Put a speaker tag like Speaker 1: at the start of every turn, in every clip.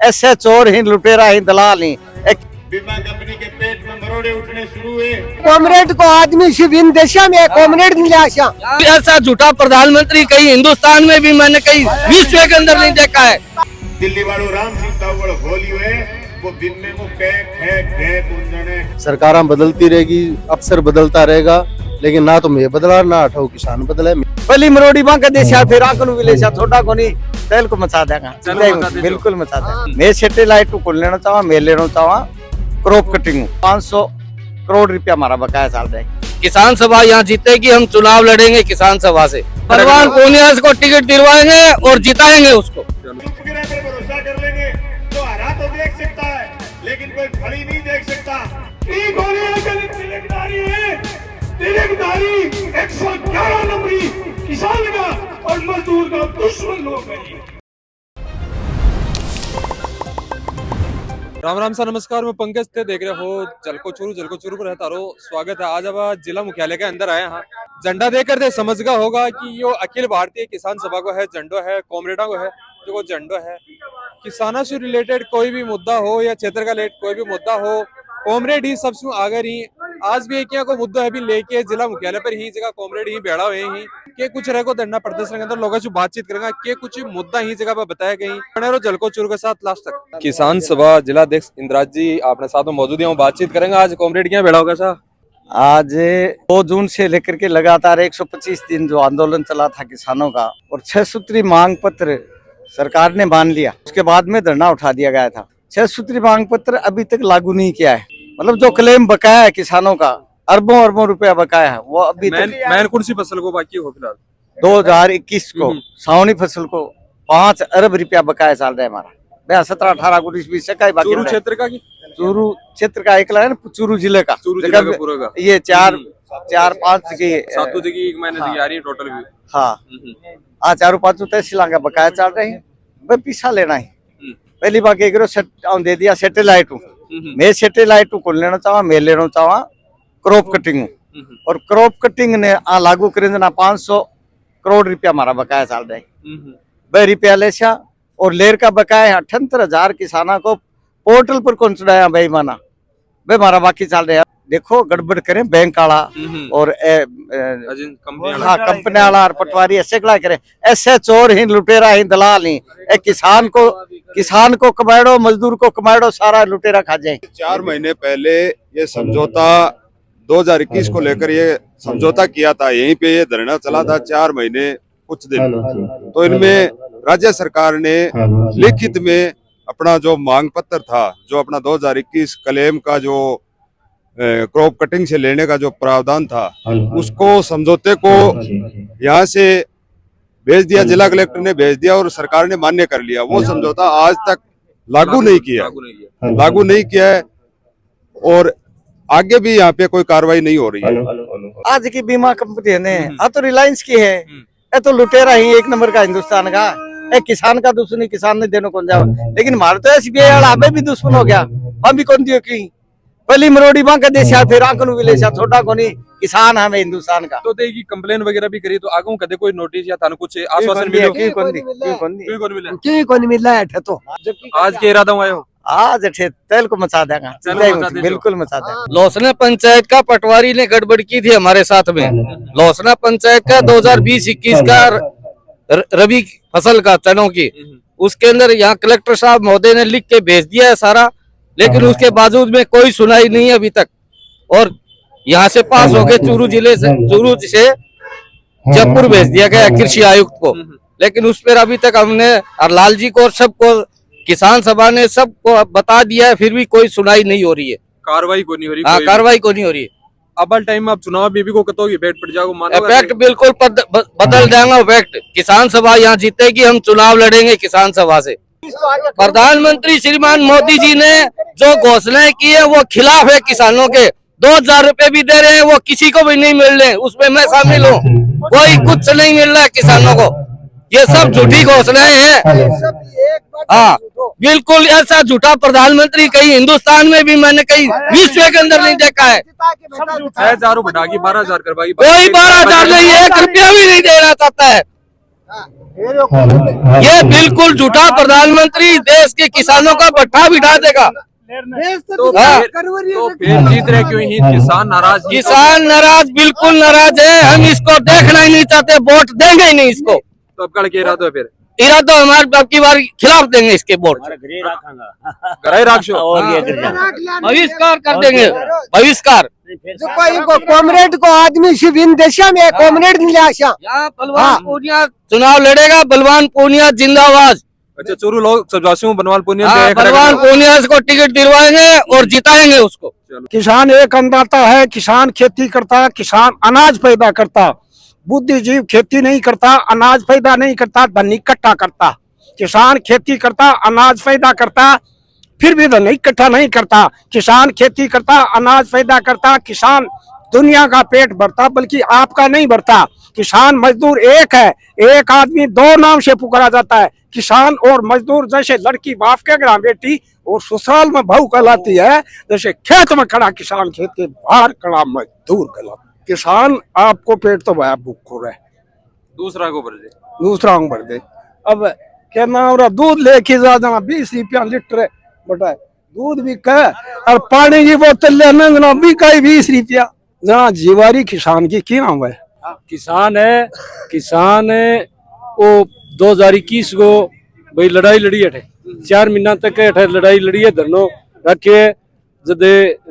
Speaker 1: ऐसे चोर ही लुटेरा ही दलाल ही।
Speaker 2: बीमा कंपनी के पेट में मरोड़े उठने शुरू हुए।
Speaker 3: कॉमरेड को आदमी शिव इन देशा में कॉमरेड नहीं आशा।
Speaker 4: ऐसा झूठा प्रधानमंत्री कहीं हिंदुस्तान में भी मैंने कहीं विश्व के अंदर नहीं देखा है।
Speaker 2: दिल्ली वालों राम सीता होली हुए वो दिन में वो कह
Speaker 5: सरकारां बदलती रहेगी, अफसर बदलता रहेगा, लेकिन ना तो मैं बदला ना अठाऊ किसान बदले।
Speaker 1: पहली मरोड़ी बांका देशा फिर आंकन विलेशा थोड़ा कोनी तेल को मचा देगा, बिल्कुल मचा देगा। मैं सैटेलाइट को लेना चाहवा, मैं लेना चाहवा क्रॉप कटिंग 500 करोड़ रुपया हमारा बकाया चल रहा है।
Speaker 4: किसान सभा यहाँ जीतेगी, हम चुनाव लड़ेंगे किसान सभा से। भगवान पूर्णिया को टिकट दिलवाएंगे और जिताएंगे उसको।
Speaker 2: भरोसा कर लेंगे तो हरा तो देख सकता है लेकिन कोई फली नहीं देख सकता। तिरंगधारी 111 नंबरी किसान का और मजदूर का दुश्मन लोग हैं।
Speaker 6: राम राम सा नमस्कार, मैं पंकज थे, देख रहे हो जलको चूरू पर रहता रहो। स्वागत है। आज अब जिला मुख्यालय के अंदर आए हैं। झंडा देकर दे समझ गा होगा कि यो अखिल भारतीय किसान सभा को है, झंडो है, कॉमरेडा को है, जो झंडो है। किसानों से रिलेटेड कोई भी मुद्दा हो या क्षेत्र का कोई भी मुद्दा हो, कॉमरेड ही सबसे आगे ही। आज भी एक को मुद्दा है भी लेके जिला मुख्यालय पर ही जगह कॉमरेड ही बेड़ा हुए ही के कुछ रह को धरना प्रदर्शन के अंदर लोगों से बातचीत करेंगे के कुछ मुद्दा ही जगह पर बताया गई। जलको चूरू के साथ लास्ट तक किसान सभा जिला अध्यक्ष इंद्राज जी अपने साथ में मौजूद है, बातचीत करेंगे। आज कॉमरेड क्या बेड़ा होगा सा?
Speaker 1: आज 2 जून से लेकर के लगातार 125 दिन जो आंदोलन चला था किसानों का, और 6 सूत्री मांग पत्र सरकार ने मान लिया, उसके बाद में धरना उठा दिया गया था। 6 सूत्री मांग पत्र अभी तक लागू नहीं किया है। मतलब जो क्लेम बकाया है किसानों का, अरबों रुपया बकाया है, वो अभी
Speaker 6: मैन कौन सी फसल को बाकी हो फिलहाल
Speaker 1: 2021 को सावनी फसल को 5 अरब रुपया बकाया चल रहा है हमारा। 17-18 को 20 से
Speaker 6: चूरू क्षेत्र का
Speaker 1: चूरू क्षेत्र का एकला है ना, चूरू जिले का,
Speaker 6: पूरा का
Speaker 1: ये 4-5 की
Speaker 6: 7 जगह मैंने आ रही है टोटल भी।
Speaker 1: हाँ 4-5 तहसील का बकाया चल रहे हैं, भाई पीछा लेना है। पहली बार दे दिया सैटेलाइट, मैं सैटेलाइट को लेना चाहवा, मैं लेना चाहवा क्रॉप कटिंग, और क्रॉप कटिंग ने लागू करें 500 करोड़ रुपया हमारा बकाया चल रहा है। वह रुपया लेशा और लेर का बकाया 78,000 किसानों को पोर्टल पर कौन चढ़ाया भाई माना, भाई हमारा बाकी चल रहा है। देखो गड़बड़ करें बैंक वाला और कंपनी वाला और पटवारी ऐसे कड़ा करें, ऐसे चोर ही लुटेरा ही दलाल ही। किसान को कमाड़ो, मजदूर को कमाड़ो, सारा लुटेरा खा जाए।
Speaker 2: 4 महीने पहले ये समझौता 2021 को लेकर ये समझौता किया था, यहीं पे ये धरना चला था 4 महीने कुछ दिन। तो इनमें राज्य सरकार ने लिखित में अपना जो मांग पत्र था, जो अपना 2021 क्लेम का जो क्रॉप कटिंग से लेने का जो प्रावधान था, उसको समझौते को यहाँ से भेज दिया, जिला कलेक्टर ने भेज दिया और सरकार ने मान्य कर लिया। वो समझौता आज तक लागू नहीं किया है और आगे भी यहाँ पे कोई कार्रवाई नहीं हो रही है।
Speaker 1: आज की बीमा कंपनी ने तो रिलायंस की है, ये तो लुटेरा ही 1 नंबर का हिंदुस्तान का। किसान का दुश्मनी किसान ने देने कौन जाओ, लेकिन हमारे तो SBI वाला भी दुश्मन हो गया, हम भी कौन दियो की। पहली मरोड़ी बांका देशा फिर आंकन विलेशा थोड़ा कोनी किसान हमें हिंदुस्तान का।
Speaker 6: तो देगी कंप्लेन वगैरह भी करी तो आगू कदे कोई नोटिस या थाने कुछ आश्वासन मिलो?
Speaker 3: कौन मिला है तो
Speaker 6: आज के इरादा आए हो?
Speaker 1: आज तेल को मचा देगा, बिल्कुल मचा देगा।
Speaker 4: लोसना पंचायत का पटवारी ने गड़बड़ की थी हमारे साथ में। लोसना पंचायत का 2020-21 का रबी फसल का चनों की, उसके अंदर यहाँ कलेक्टर साहब महोदय ने लिख के भेज दिया है सारा, लेकिन उसके बावजूद में कोई सुनाई नहीं है अभी तक। और यहाँ से पास होके चूरू से जयपुर भेज दिया गया कृषि आयुक्त को, लेकिन उस पर अभी तक हमने और लाल जी को और सबको किसान सभा ने सबको बता दिया है, फिर भी कोई सुनाई नहीं हो रही है,
Speaker 6: कार्रवाई को नहीं हो रही।
Speaker 4: हाँ, कार्रवाई को नहीं हो रही है।
Speaker 6: अब टाइम में आप चुनाव बीबी को कतोगी बैठ पड़ जाओ,
Speaker 4: इफेक्ट बिल्कुल बदल जाएगा इफेक्ट। किसान सभा यहाँ जीतेगी, हम चुनाव लड़ेंगे किसान सभा से। प्रधानमंत्री श्रीमान मोदी जी ने जो घोषणाएं की है वो खिलाफ है किसानों के। 2,000 रुपए भी दे रहे हैं, वो किसी को भी नहीं मिल रहे, उसमें मैं शामिल हूँ। कोई कुछ नहीं मिल रहा है किसानों को, ये सब झूठी घोषणाएं हैं। हाँ बिल्कुल, ऐसा झूठा प्रधानमंत्री कहीं हिंदुस्तान में भी मैंने कहीं विश्व के अंदर नहीं देखा है।
Speaker 6: 6,000 बढ़ागी 12,000 करवाएगी,
Speaker 4: कोई 12,000 नहीं, 1 रुपया भी नहीं देना चाहता है। ये बिल्कुल झूठा प्रधानमंत्री देश के किसानों का भट्ठा बिठा देगा।
Speaker 6: तो फिर जीत रहे क्यों ही किसान नाराज?
Speaker 4: किसान नाराज, बिल्कुल नाराज है। हम इसको देखना ही नहीं चाहते, वोट देंगे ही नहीं इसको।
Speaker 6: तो अब कल के इरादा है फिर?
Speaker 4: इरादा हमारे अब की बार खिलाफ देंगे इसके वोट,
Speaker 6: कराई राखशो
Speaker 4: बहिष्कार कर देंगे, बहिष्कार।
Speaker 3: कॉमरेड को आदमी शिव इन देशा में कॉमरेड निलाशा
Speaker 4: यहाँ बलवान पूनिया चुनाव लड़ेगा, बलवान पूनिया जिंदाबाद।
Speaker 6: अच्छा, चोरू लोग सबजासियों बनवाल पुनिया
Speaker 4: बलवान पूनिया को टिकट दिलवाएंगे और जिताएंगे उसको।
Speaker 7: किसान एक अन्नदाता है, किसान खेती करता, किसान अनाज पैदा करता। बुद्धिजीव खेती नहीं करता, अनाज पैदा नहीं करता, धन इकट्ठा करता। किसान खेती करता, अनाज पैदा करता, फिर भी धन इकट्ठा नहीं करता। किसान खेती करता, अनाज पैदा करता, किसान दुनिया का पेट भरता, बल्कि आपका नहीं भरता। किसान मजदूर एक है, एक आदमी दो नाम से पुकारा जाता है, किसान और मजदूर। जैसे लड़की बाप के घर बेटी और ससुराल में बहू कहलाती है, जैसे खेत में खड़ा किसान खेत के बाहर खड़ा मजदूर कहलाता। किसान आपको पेट तो भाया भूखो रहे,
Speaker 6: दूसरा को भर दे,
Speaker 7: दूसरा भर दे। अब कहना और दूध लेके जा जाना 20 रुपया लीटर बटा दूध भी कह, और पानी की बोतल लेना जना बिका 20 रुपया। जना जीवारी किसान की क्या है?
Speaker 8: किसान है, किसान है वो 2021 को भाई लड़ाई लड़ी है, 4 महीना तक है लड़ाई लड़ी है, धरनो रखे। जब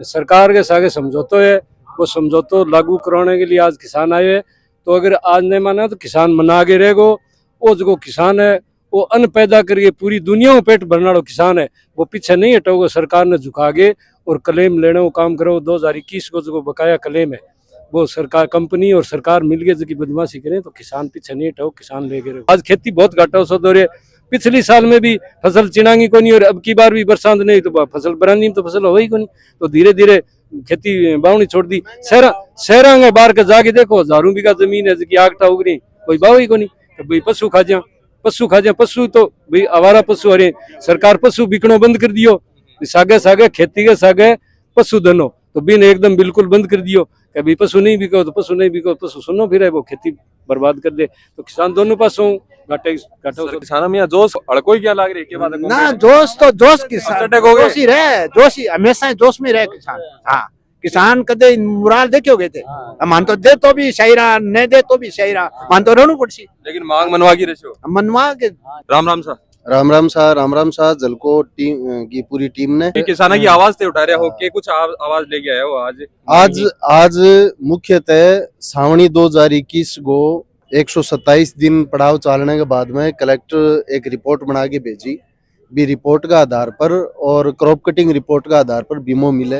Speaker 8: सरकार के सागे समझौतो है, वो समझौतो लागू कराने के लिए आज किसान आए हैं। तो अगर आज नहीं माना तो किसान मना आगे रहेगो। वो जो किसान है वो अन्न पैदा करके पूरी दुनिया में पेट भरना वाला किसान है, वो पीछे नहीं हटोगे। सरकार ने झुकागे और क्लेम लेने को काम करो। 2021 को जो बकाया क्लेम है वो सरकार कंपनी और सरकार मिलके जो की बदमाशी करें तो किसान पीछे नहीं हटो, किसान ले गए। आज खेती बहुत घाटा सो दो। पिछली साल में भी फसल चिनांगी को नहीं, और अब की बार भी बरसात नहीं तो फसल बरानी तो फसल हो ही को नहीं। तो धीरे धीरे खेती बावनी छोड़ दी। शहरा में बाहर के जाके देखो, हजारों बीघा जमीन है जिसकी आगटा उग रही, कोई बाव ही को नहीं। तो भाई पशु खा जा, पशु तो भाई आवारा पशु अरे सरकार पशु बिकनो बंद कर दियो। सागे सागे खेती के सागे पशु धनो तो बिन एकदम बिल्कुल बंद कर दियो। कभी पशु नहीं बिको तो पशु नहीं बिको, पशु सुनो फिर है वो खेती बर्बाद कर दे। तो किसान दोनों पासों घाटे
Speaker 6: किसान में जोश हड़को क्या लाग रही है
Speaker 9: ना? जोश तो जोश किसान जोश ही रहे, जोश ही हमेशा जोश में रहे किसान। हाँ, किसान कदे मुराल दे क्यों गए थे? मान तो दे तो भी सही रहा, नहीं दे तो भी सही रहा, मान तो रहनु पड़सी।
Speaker 6: लेकिन मांग मनवा की रही
Speaker 9: मनवा के।
Speaker 6: राम राम सा,
Speaker 5: राम राम सा जलको टीम की पूरी टीम ने
Speaker 6: किसानों की आवाज से उठा रहे हो के कुछ आवाज लेके आया हो
Speaker 5: आज मुख्यतः सावणी 2021 को 127 दिन पड़ाव चलने के बाद में कलेक्टर एक रिपोर्ट बना के भेजी। भी रिपोर्ट का आधार पर और क्रॉप कटिंग रिपोर्ट का आधार पर बीमो मिले।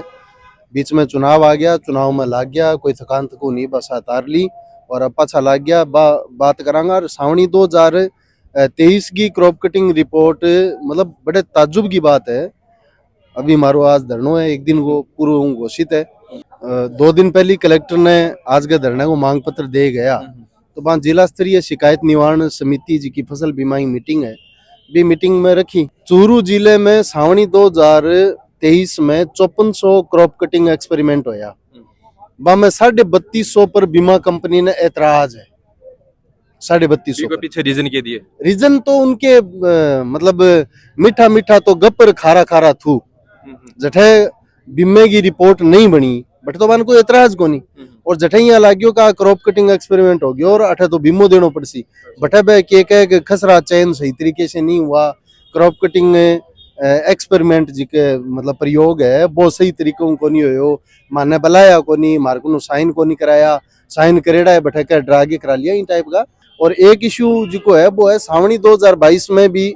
Speaker 5: बीच में चुनाव आ गया, चुनाव में लाग गया, कोई थकान को नहीं बस तार ली और अब पाछा लाग गया। बात करांगा सावणी 2023 की क्रॉप कटिंग रिपोर्ट, मतलब बड़े ताज्जुब की बात है। अभी मारो आज धरनो है, एक दिन वो पूर्व घोषित है। 2 दिन पहले कलेक्टर ने आज के धरने को मांग पत्र दे गया। तो वहाँ जिला स्तरीय शिकायत निवारण समिति जी की फसल बीमा की मीटिंग है, भी मीटिंग में रखी। चूरू जिले में सावणी 2023 में 5400 क्रॉप कटिंग एक्सपेरिमेंट होया। वहाँ में 3250 पर बीमा कंपनी ने ऐतराज है। 3250
Speaker 6: पीछे रीजन के दिए,
Speaker 5: रीजन तो उनके मतलब मीठा मीठा तो गपर खारा खारा थू जठे बीमे की रिपोर्ट नहीं बनी बट तो मान को ऐतराज को नहीं। और जठैया लाग्यो का क्रॉप कटिंग एक्सपेरिमेंट हो गया और अठे तो बीमो देनो पड़सी। बटे बे के खसरा चयन सही तरीके से नहीं हुआ। क्रॉप कटिंग एक्सपेरिमेंट जी के मतलब प्रयोग है वो सही तरीकों को नहीं हो, माने बुलाया को नहीं, मार को साइन को नहीं कराया, साइन करेड़ा है बटे के ड्रा के करा लिया इन टाइप का। और एक इश्यू जिको है वो है सावणी 2022 में भी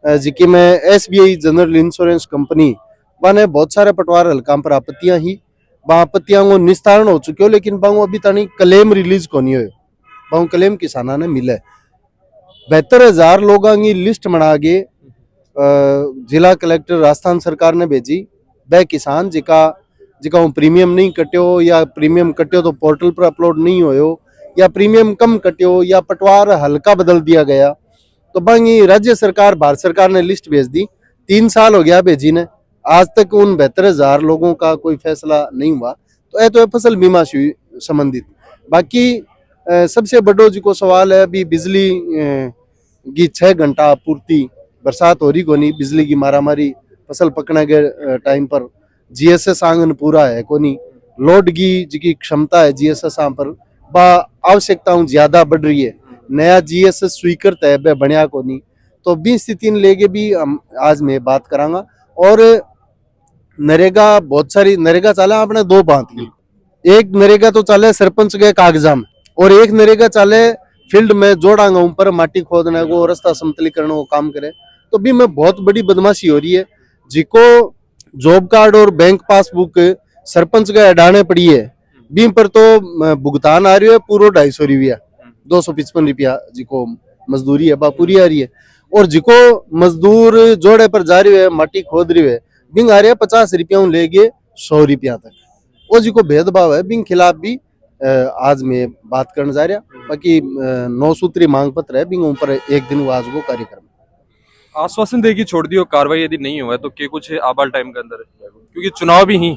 Speaker 5: जिकी में SBI जनरल इंश्योरेंस कंपनी ने बहुत सारे पटवार हल्का पर आपत्तियां ही आपत्तियां को निस्तारण हो चुके हो, लेकिन बांगो अभी तक क्लेम रिलीज को नहीं हो। बांगो क्लेम किसाना ने मिले 72,000 लोगों की लिस्ट बना के जिला कलेक्टर राजस्थान सरकार ने भेजी। वह किसान जिका प्रीमियम नहीं कट्यो या प्रीमियम कट्यो तो पोर्टल पर अपलोड नहीं होयो या प्रीमियम कम कट्यो या पटवार हल्का बदल दिया गया, तो बांगी राज्य सरकार भारत सरकार ने लिस्ट भेज दी। 3 साल हो गया भेजी ने, आज तक उन 72,000 लोगों का कोई फैसला नहीं हुआ। तो ये तो है फसल बीमा से संबंधित। बाकी सबसे बड़ो जो सवाल है अभी बिजली की 6 घंटा आपूर्ति, बरसात हो रही कोनी, बिजली की मारामारी फसल पकने के टाइम पर जीएसएस आंगन पूरा है कोनी, लोड की जिकी क्षमता है जीएसएस पर बा आवश्यकताओं ज्यादा बढ़ रही है, नया जीएसएस स्वीकृत है बे बढ़िया कोनी, तो भी स्थिति लेके भी हम आज मैं बात करांगा। और नरेगा बहुत सारी नरेगा चाले अपने दो बात की, एक नरेगा तो चाले सरपंच के कागजाम और एक नरेगा चाले फील्ड में जोड़ांगा ऊपर माटी खोदने को रास्ता समतलीकरण को काम करे, तो भी में बहुत बड़ी बदमाशी हो रही है। जिको जॉब कार्ड और बैंक पासबुक सरपंच के अडाने पड़ी है, बीम पर तो भुगतान आ रही है पूरा 250 रुपया 255 रुपया जिको मजदूरी है पूरी आ रही है, और जिको मजदूर जोड़े पर जा रही है माटी खोद रही है बिंग आ रही है 50 रुपया लेके 100 रुपया तक, और जिको भेदभाव है बिंग खिलाफ भी आज मैं बात करने जा रहा। बाकी 9 सूत्री मांग पत्र है बिंग ऊपर एक दिन आज वो कार्यक्रम
Speaker 6: आश्वासन देगी छोड़ दियो, कार्रवाई यदि नहीं हुआ तो क्या कुछ आबाल टाइम के अंदर, क्योंकि चुनाव भी ही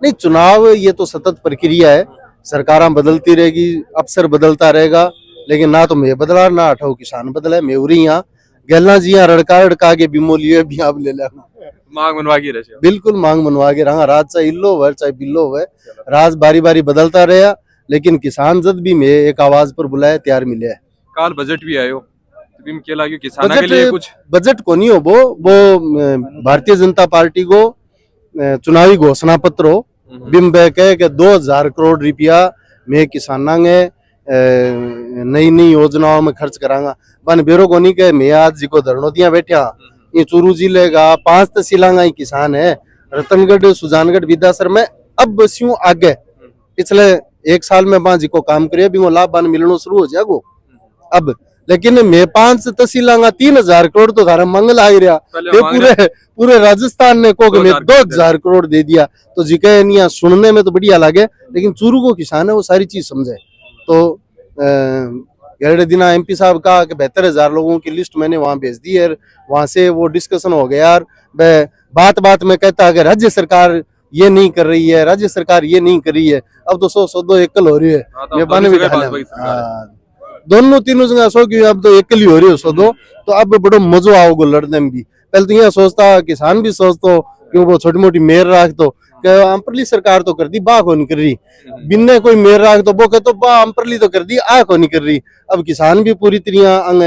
Speaker 5: नहीं, चुनाव ये तो सतत प्रक्रिया है, सरकारें बदलती रहेगी, अफसर बदलता रहेगा, लेकिन ना तो मैं बदला ना अठाऊ किसान बदला, मैं उरी यहाँ गैला जी यहाँ रड़का के बिमोलियो भी आप ले लेना
Speaker 6: मांग मनवा की रहे,
Speaker 5: बिल्कुल मांग मनवा के रहा, राज चाहे इल्लो हुआ चाहे बिल्लो हुआ, राज बारी बारी बदलता रहा, लेकिन किसान जद भी मैं एक आवाज पर बुलाया तैयार मिले।
Speaker 6: काल बजट भी आयो, क्या लगे किसान के लिए कुछ
Speaker 5: बजट को नहीं हो वो भारतीय जनता पार्टी को चुनावी घोषणा पत्र हो, बिम बह के 2000 करोड़ रुपया मैं किसाना ने नई नई योजनाओं में खर्च करांगा, बन बेरो को नहीं के मैं आज जिको धरनो दिया बैठा ये चूरू जिले का 5 तहसीलांगा ही किसान है, रतनगढ़ सुजानगढ़ विद्यासर में अब बस्यूं आगे पिछले 1 साल में बां जिको काम करे भी वो लाभ बान मिलना शुरू हो जाएगो अब, लेकिन मैं 5 तहसीलांगा 3000 करोड़ तो धारा मंगल आ रहा, पूरे राजस्थान ने को मैं 2000 करोड़ दे दिया, तो जिके निया सुनने में तो बढ़िया लगे, लेकिन चूरू को किसान है वो सारी चीज समझे। तो गहरे दिना एमपी साहब कहा कि 72,000 लोगों की लिस्ट मैंने वहां भेज दी है, वहां से वो डिस्कशन हो गया यार, बात बात में कहता है राज्य सरकार ये नहीं कर रही है, राज्य सरकार ये नहीं कर रही है, अब तो 100 एकल हो रही है, दोनों तीनों जगह सो की अब तो एकल ही हो रही है 102, तो अब बड़ो मजो आओगे लड़ने में भी। पहले तो यह सोचता किसान भी सोचतो क्यों वो छोटी मोटी मेयर राख तो अम्परली सरकार तो कर दी बा को नहीं कर रही, बिन्ने कोई मेयर राख तो वो कहते बा अम्परली तो कर दी आ को नहीं कर रही, अब किसान भी पूरी तरह अंग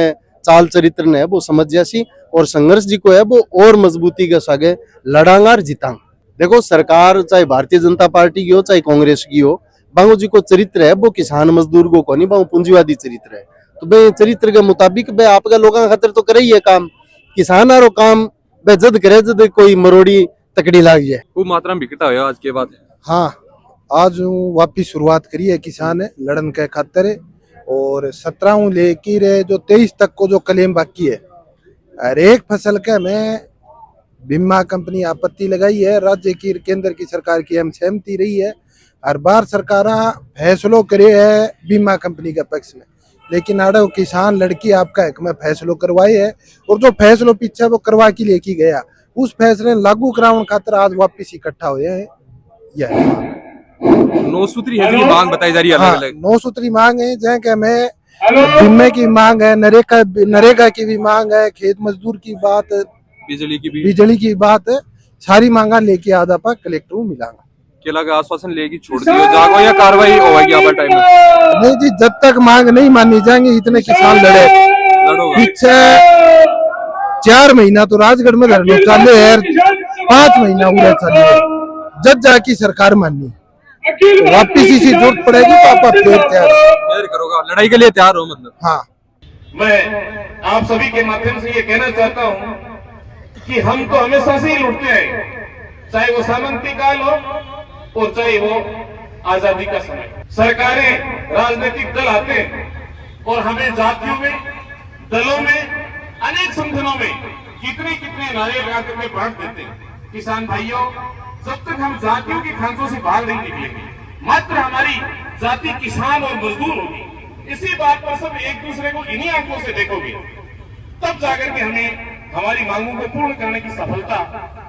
Speaker 5: चाल चरित्र ने वो समझ जैसी, और संघर्ष जी को है वो और मजबूती के सागे लड़ांगा और जीतांग। देखो सरकार चाहे भारतीय जनता पार्टी की हो चाहे कांग्रेस की हो, बांगो जी को चरित्र है वो किसान मजदूर को नहीं, बांगो पूंजीवादी चरित्र है, तो भाई चरित्र के मुताबिक भाई आपका लोगों का खातिर तो करे ही है काम, किसान आरो काम भाई जद करे जद कोई मरोड़ी तकड़ी लाग जाए।
Speaker 6: खूब मात्रा में बिकता है आज के बाद।
Speaker 10: हाँ, आज वापिस शुरुआत करी है किसान लड़न के खातिर, और 17 लेकर जो 23 तक को जो क्लेम बाकी है, हर एक फसल के में बीमा कंपनी आपत्ति लगाई है, राज्य की केंद्र की सरकार की हम सहमति रही है, हर बार सरकार फैसलों करे है बीमा कंपनी के पक्ष में, लेकिन आड़ो किसान लड़की आपका हक में फैसलों करवाए है, और जो फैसलों पीछे वो करवा के लेके गया उस फैसले लागू कराने खातिर आज वापिस इकट्ठा हुए हैं। यह
Speaker 6: 9 सूत्री है जी मांग बताई जा रही है, अलग अलग
Speaker 10: 9 सूत्री मांग है, जहाँ के में बीमे की मांग है, नरेगा की भी मांग है, खेत मजदूर की बात, बिजली की बात है, सारी मांगा लेके आधा पर कलेक्टर को मिलांगा।
Speaker 6: केला का आश्वासन लेगी छोड़ दियो जागो या कार्रवाई होगी आधा टाइम में?
Speaker 10: नहीं जी, जब तक मांग नहीं मानी जाएंगे इतने किसान लड़े पीछे 4 महीना तो राजगढ़ में धरने चाले है, 5 महीना उड़े चाले है, जब जाकी सरकार माननी तो वापिस इसी जरूरत पड़ेगी तो आप फिर तैयार
Speaker 6: करोगा, लड़ाई के लिए तैयार हो मतलब।
Speaker 10: हाँ,
Speaker 11: मैं आप सभी के माध्यम से ये कहना चाहता हूँ कि हम तो हमेशा से ही लुटते हैं, चाहे वो सामंती काल हो और चाहे वो आजादी का समय। सरकारें राजनीतिक दल आते हैं और हमें जातियों में, दलों में, अनेक संगठनों में कितने नारे लगा करके बांट देते हैं। किसान भाइयों, जब तक हम जातियों की खांचों से बाहर नहीं निकलेंगे, मात्र हमारी जाति किसान और मजदूर होगी, इसी बात पर सब एक दूसरे को इन्हीं आंखों से देखोगे, तब जाकर के हमें हमारी मांगों को पूर्ण करने की सफलता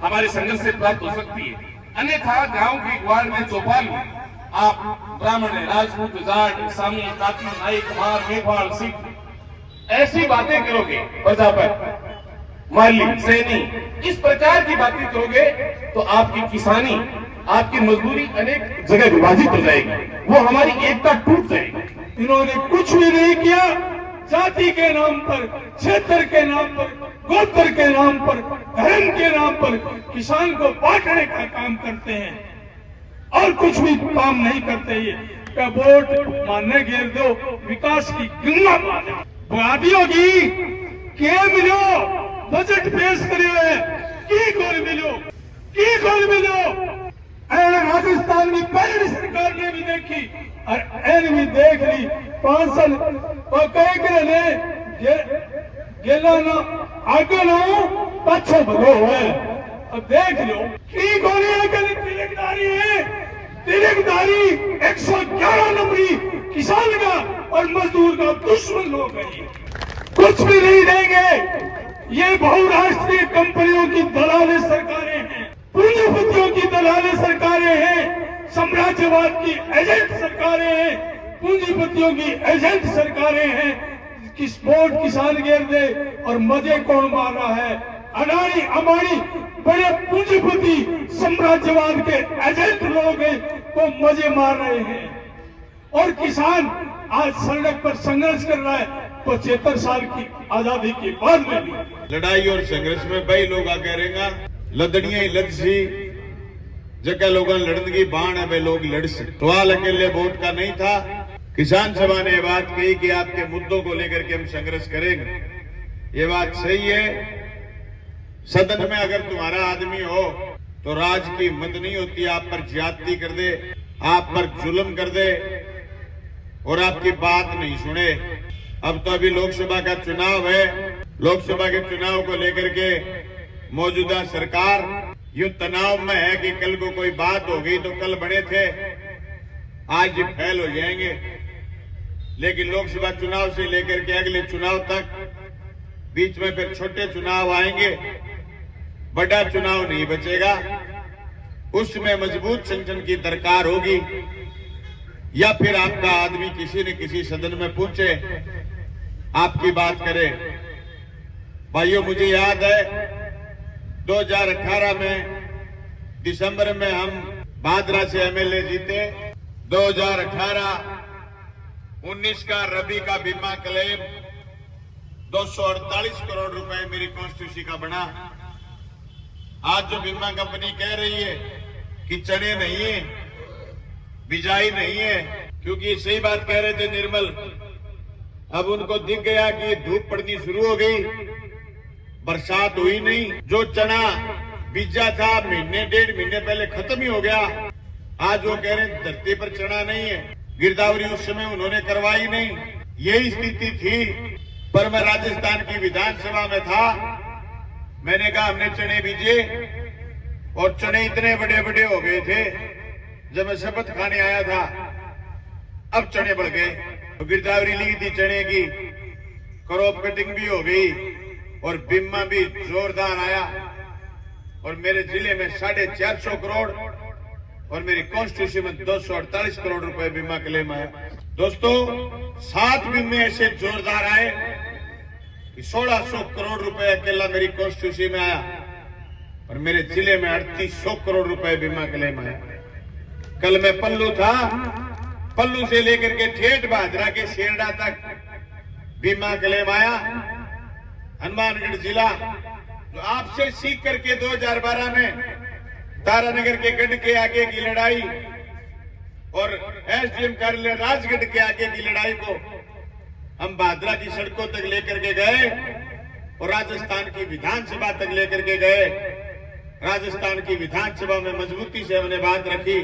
Speaker 11: हमारे संघर्ष से प्राप्त हो सकती है। अन्यथा गांव के वार्ड में चौपाल में आप ब्राह्मण है, राजपूत, जाट, सामी, ताती, नाइक, मार, मेघवाल, सिख ऐसी बातें करोगे प्रजा पर, माली, सैनी, इस प्रकार की बातें करोगे तो आपकी किसानी, आपकी मजदूरी अनेक जगह विभाजित हो जाएगी, वो हमारी एकता टूट जाएगी। इन्होंने कुछ भी नहीं किया, जाति के नाम पर, क्षेत्र के नाम पर, गोत्र के नाम पर, धर्म के नाम पर किसान को बांटने का काम करते हैं और कुछ भी काम नहीं करते। ये का वोट मानने घेर दो, विकास की गंगा माने वादी होगी के मिलो, बजट पेश करियो है की गोल मिलो। राजस्थान की पहली सरकार ने भी देखी और एन भी देख ली 5 साल और कई ने गेला ना आगे ना पाछो भलो है। अब देख लो की गोली तिलकदारी है, तिलकदारी 111 नंबरी किसान का और मजदूर का दुश्मन हो गई, कुछ भी नहीं देंगे। ये बहुराष्ट्रीय कंपनियों की दलाली सरकारें हैं, पूंजीपतियों की दलाली सरकारें हैं, साम्राज्यवाद की एजेंट सरकारें हैं, पूंजीपतियों की एजेंट सरकारें हैं। किस वोट किसान घेर दे और मजे कौन मार रहा है? अडानी अंबानी बड़े पूंजीपति साम्राज्यवाद के एजेंट लोग हैं, वो मजे मार रहे हैं। और किसान आज सड़क पर संघर्ष कर रहा है 75 साल की आजादी के बाद में भी।
Speaker 12: लड़ाई और संघर्ष में भाई लोग आगे रहेगा, लदड़ियां ही लदसी जगह लोगों लड़न की बाण है, वे लोग लड़ सकते। सवाल अकेले वोट का नहीं था। किसान सभा ने यह बात कही कि आपके मुद्दों को लेकर के हम संघर्ष करेंगे, ये बात सही है। सदन में अगर तुम्हारा आदमी हो तो राज की हिम्मत नहीं होती आप पर ज्यादती कर दे, आप पर जुल्म कर दे और आपकी बात नहीं सुने। अब तो अभी लोकसभा का चुनाव है, लोकसभा के चुनाव को लेकर के मौजूदा सरकार यूं तनाव में है कि कल को कोई बात हो गई तो कल बड़े थे आज ये फेल हो जाएंगे। लेकिन लोकसभा चुनाव से लेकर के अगले चुनाव तक बीच में फिर छोटे चुनाव आएंगे, बड़ा चुनाव नहीं बचेगा। उसमें मजबूत संगठन की दरकार होगी या फिर आपका आदमी किसी न किसी सदन में पूछे, आपकी बात करे। भाइयों, मुझे याद है 2018 में दिसंबर में हम भादरा से एमएलए जीते। 2018-19 का रबी का बीमा क्लेम 248 करोड़ रुपए मेरी कॉन्स्टिट्यूंसी का बना। आज जो बीमा कंपनी कह रही है कि चने नहीं है, बिजाई नहीं है, क्योंकि सही बात कह रहे थे निर्मल, अब उनको दिख गया कि धूप पड़नी शुरू हो गई, बरसात हुई नहीं, जो चना बीजा था महीने 1.5 महीने पहले खत्म ही हो गया। आज वो कह रहे हैं धरती पर चना नहीं है। गिरदावरी उस समय उन्होंने करवाई नहीं, यही स्थिति थी। पर मैं राजस्थान की विधानसभा में था, मैंने कहा हमने चने बीजे और चने इतने बड़े बड़े हो गए थे जब मैं शपथ खाने आया था, अब चने बढ़ गए। तो गिरदावरी ली थी चने की, क्रॉप कटिंग भी हो गई और बीमा भी जोरदार आया और मेरे जिले में 450 करोड़ और मेरी कॉन्स्टिट्यूशन में 248 करोड़ रुपए बीमा क्लेम आया। दोस्तों, 7 बीमे ऐसे जोरदार आए कि 1600 करोड़ रुपए अकेला मेरी कॉन्स्टिट्यूशन में आया और मेरे जिले में 3800 करोड़ रुपए बीमा क्लेम आया। कल मैं पल्लू था, पल्लू से लेकर के ठेठ भादरा के शेरडा तक बीमा क्लेम आया। हनुमानगढ़ जिला जो आपसे सीख करके 2012 में तारानगर के गढ़ के आगे की लड़ाई और एसडीएम कार्यालय राजगढ़ के आगे की लड़ाई को हम भादरा की सड़कों तक लेकर के गए और राजस्थान की विधानसभा तक लेकर के गए। राजस्थान की विधानसभा में मजबूती से हमने बात रखी।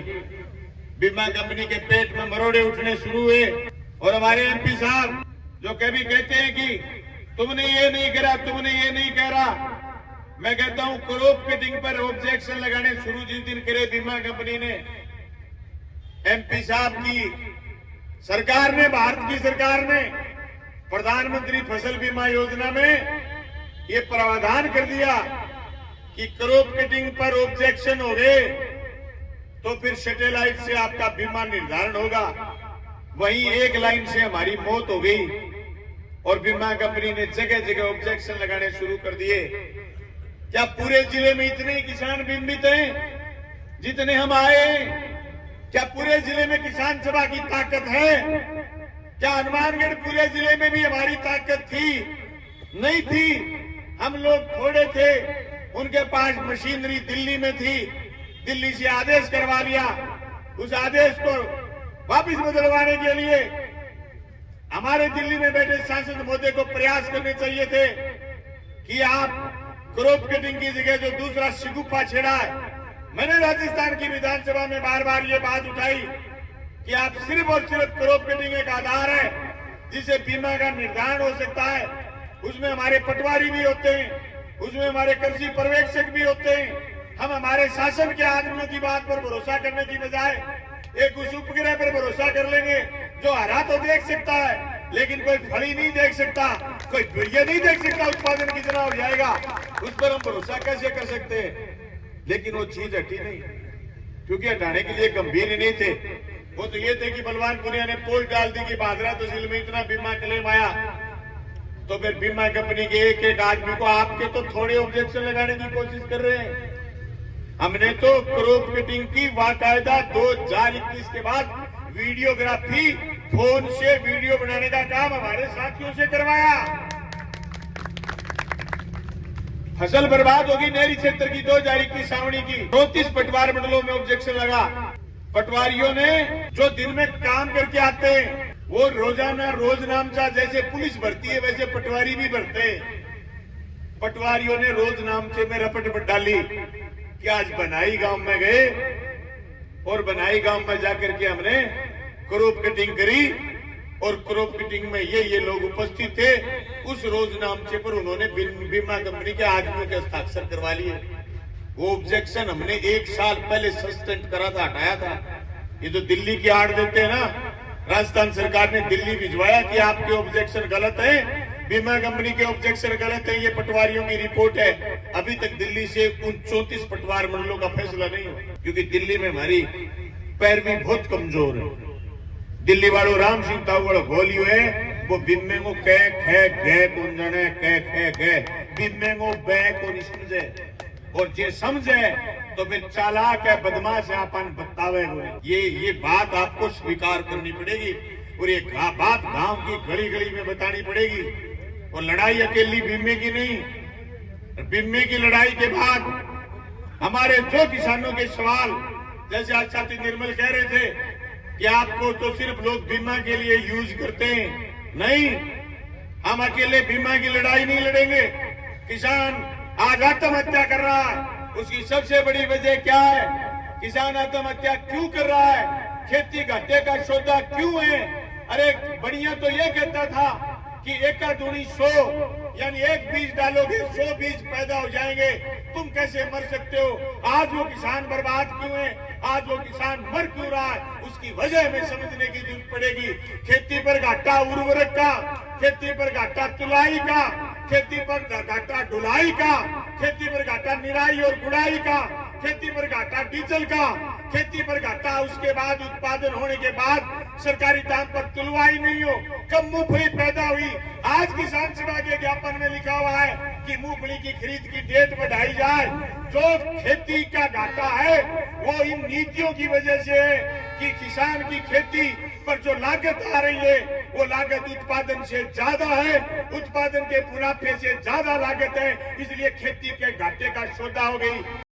Speaker 12: बीमा कंपनी के पेट में मरोड़े उठने शुरू हुए और हमारे एमपी साहब जो कभी कहते हैं कि तुमने ये नहीं करा, तुमने ये नहीं करा, मैं कहता हूं क्रॉप कटिंग पर ऑब्जेक्शन लगाने शुरू जिस दिन करे बीमा कंपनी ने, एमपी साहब की सरकार ने, भारत की सरकार ने प्रधानमंत्री फसल बीमा योजना में ये प्रावधान कर दिया कि क्रॉप कटिंग पर ऑब्जेक्शन हो गए तो फिर सैटेलाइट से आपका बीमा निर्धारण होगा। वहीं एक लाइन से हमारी मौत हो गई और बीमा कंपनी ने जगह जगह ऑब्जेक्शन लगाने शुरू कर दिए। क्या पूरे जिले में इतने ही किसान बीमित हैं जितने हम आए? क्या पूरे जिले में किसान सभा की ताकत है? क्या हनुमानगढ़ पूरे जिले में भी हमारी ताकत थी? नहीं थी। हम लोग थोड़े थे, उनके पास मशीनरी दिल्ली में थी, दिल्ली से आदेश करवा लिया। उस आदेश को वापस बदलवाने के लिए हमारे दिल्ली में बैठे सांसद महोदय को प्रयास करने चाहिए थे कि आप क्रॉप कटिंग की जगह जो दूसरा शिगुप्पा छेड़ा है, मैंने राजस्थान की विधानसभा में बार बार ये बात उठाई कि आप सिर्फ और सिर्फ क्रॉप कटिंग एक आधार है जिसे बीमा का निर्धारण हो सकता है। उसमें हमारे पटवारी भी होते हैं, उसमें हमारे कृषि पर्यवेक्षक भी होते हैं। हम हमारे शासन के आदमियों की बात पर भरोसा करने की बजाय एक उस उपग्रह पर भरोसा कर लेंगे जो हरा तो देख सकता है लेकिन कोई फली नहीं देख सकता, कोई ये नहीं देख सकता उत्पादन कितना हो जाएगा। उस पर हम भरोसा कैसे कर सकते हैं? लेकिन वो चीज हटी नहीं, क्योंकि हटाने के लिए गंभीर ही नहीं थे। वो तो ये थे कि बलवान पुनिया ने पोस्ट डाल दी कि भादरा तहसील में इतना बीमा क्लेम आया, तो फिर बीमा कंपनी के एक एक आदमी को आपके तो थोड़े ऑब्जेक्शन लगाने की कोशिश कर रहे हैं। हमने तो क्रॉप कटिंग की बाकायदा 2021 के बाद वीडियोग्राफी, फोन से वीडियो बनाने का काम हमारे साथियों से करवाया। फसल बर्बाद होगी नहरी क्षेत्र की 2021 सावणी की 34 पटवार मंडलों में ऑब्जेक्शन लगा। पटवारियों ने जो दिन में काम करके आते हैं वो रोजाना रोज नामचा, जैसे पुलिस भरती है वैसे पटवारी भी भरते हैं। पटवारियों ने रोज नामचे में रपट डाली कि आज बनाई गांव में गए और बनाई गांव में जाकर के हमने क्रॉप कटिंग करी और क्रॉप कटिंग में ये लोग उपस्थित थे। उस रोज नामचे पर उन्होंने बीमा कंपनी के आदमियों के हस्ताक्षर करवा लिए। वो ऑब्जेक्शन हमने 1 साल पहले सस्पेंड करा था, हटाया था। ये तो दिल्ली की आड़ देते हैं ना, राजस्थान सरकार ने दिल्ली भिजवाया कि आपके ऑब्जेक्शन गलत है, बीमा कंपनी के ऑब्जेक्शन गलत है, ये पटवारियों की रिपोर्ट है। अभी तक दिल्ली से उन 34 पटवार मंडलों का फैसला नहीं हुआ, क्योंकि दिल्ली में हमारी पैरवी बहुत कमजोर है। दिल्ली वालों राम सिंह तावड़ गोलियो है, वो बिम्मेंगो कह खे गए कौन जाने, कह खे गए बिम्मेंगो बै को नहीं समझे, और जे समझे तो फिर चालाक है, बदमाश है, अपन बतावे। ये बात आपको स्वीकार करनी पड़ेगी और ये बात गांव की गली गली में बतानी पड़ेगी। और लड़ाई अकेली बीमे की नहीं, बीमे की लड़ाई के बाद हमारे जो किसानों के सवाल, जैसे आज साथी निर्मल कह रहे थे कि आपको तो सिर्फ लोग बीमा के लिए यूज करते हैं, नहीं, हम अकेले बीमा की लड़ाई नहीं लड़ेंगे। किसान आज आत्महत्या कर रहा है, उसकी सबसे बड़ी वजह क्या है? किसान आत्महत्या क्यों कर रहा है? खेती घाटे का सौदा क्यों है? अरे बढ़िया तो ये कहता था कि 1 दूनी 100, यानी 1 बीज डालोगे 100 बीज पैदा हो जाएंगे, तुम कैसे मर सकते हो? आज वो किसान बर्बाद क्यों है, आज वो किसान मर क्यों रहा है, उसकी वजह हमें समझने की जरूरत पड़ेगी। खेती पर घाटा उर्वरक का, खेती पर घाटा तुलाई का, खेती पर घाटा ढुलाई का, खेती पर घाटा निराई और गुड़ाई का, खेती पर घाटा डीजल का, खेती पर घाटा उसके बाद उत्पादन होने के बाद सरकारी दाम पर तुलवाई नहीं हो, कब मूंगफली पैदा हुई। आज किसान सभा के ज्ञापन में लिखा हुआ है कि मूंगफली की खरीद की डेट बढ़ाई जाए। जो खेती का घाटा है वो इन नीतियों की वजह से है कि किसान की खेती पर जो लागत आ रही है वो लागत उत्पादन से ज्यादा है, उत्पादन के मुनाफे से ज्यादा लागत है, इसलिए खेती के घाटे का सौदा हो गई।